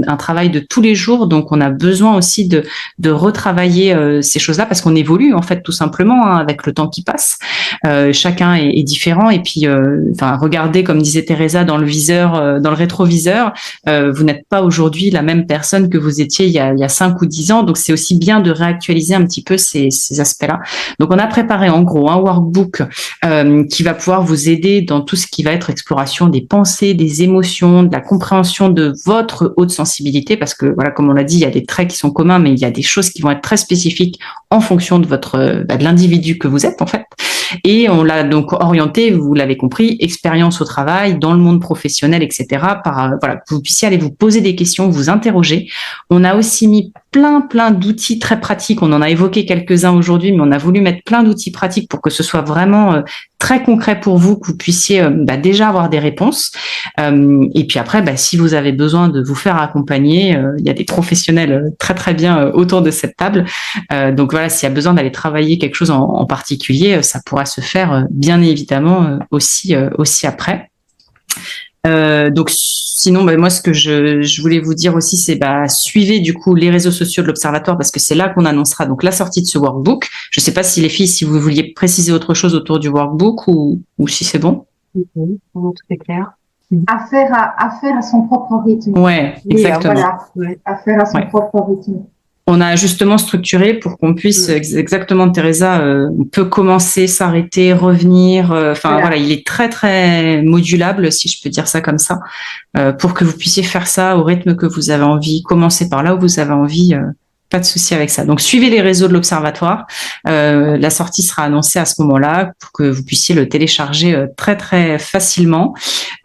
un travail de tous les jours, donc on a besoin aussi de retravailler ces choses-là, parce qu'on évolue en fait tout simplement avec le temps qui passe. Chacun est différent, et puis regardez, comme disait Teresa, dans le viseur, dans le rétroviseur, vous n'êtes pas aujourd'hui la même personne que vous étiez il y a 5 ou 10 ans, donc c'est aussi bien de réactualiser un petit peu ces aspects-là. Donc on a préparé en gros un workbook qui va pouvoir vous aider dans tout ce qui va être exploration des pensées, des émotions, de la compréhension de votre haute sensibilité, parce que voilà, comme on l'a dit, il y a des traits qui sont communs, mais il y a des choses qui vont être très spécifiques en fonction de de l'individu que vous êtes en fait. Et on l'a donc orienté, vous l'avez compris, expérience au travail, dans le monde professionnel, etc. Voilà, que vous puissiez aller vous poser des questions, vous interroger. On a aussi mis plein d'outils très pratiques. On en a évoqué quelques-uns aujourd'hui, mais on a voulu mettre plein d'outils pratiques pour que ce soit vraiment très concret pour vous, que vous puissiez déjà avoir des réponses. Et puis après, si vous avez besoin de vous faire accompagner, il y a des professionnels très très bien autour de cette table. Donc voilà, s'il y a besoin d'aller travailler quelque chose en particulier, ça pourra se faire bien évidemment aussi après. Donc sinon, moi ce que je voulais vous dire aussi, c'est suivez du coup les réseaux sociaux de l'Observatoire, parce que c'est là qu'on annoncera donc la sortie de ce workbook. Je ne sais pas si les filles, si vous vouliez préciser autre chose autour du workbook ou si c'est bon.
Tout est clair.
À faire à son propre rythme.
Ouais, exactement.
Voilà, à faire à son propre rythme.
On a justement structuré pour qu'on puisse, exactement, Teresa, on peut commencer, s'arrêter, revenir. Voilà, il est très, très modulable, si je peux dire ça comme ça, pour que vous puissiez faire ça au rythme que vous avez envie, commencer par là où vous avez envie. Pas de souci avec ça. Donc, suivez les réseaux de l'Observatoire. La sortie sera annoncée à ce moment-là pour que vous puissiez le télécharger très, très facilement.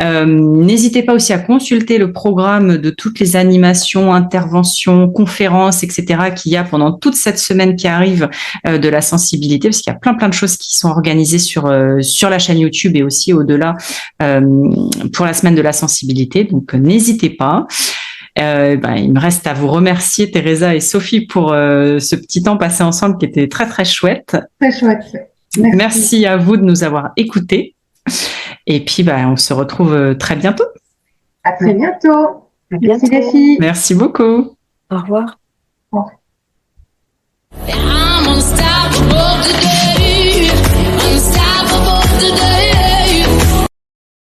N'hésitez pas aussi à consulter le programme de toutes les animations, interventions, conférences, etc. qu'il y a pendant toute cette semaine qui arrive de la sensibilité, parce qu'il y a plein de choses qui sont organisées sur la chaîne YouTube et aussi au-delà pour la semaine de la sensibilité. Donc, n'hésitez pas. Il me reste à vous remercier, Teresa et Sophie, pour ce petit temps passé ensemble qui était très, très chouette.
Très chouette.
Merci à vous de nous avoir écoutés. Et puis, on se retrouve très bientôt.
À très bientôt. Merci les filles.
Merci beaucoup.
Au revoir.
Au revoir.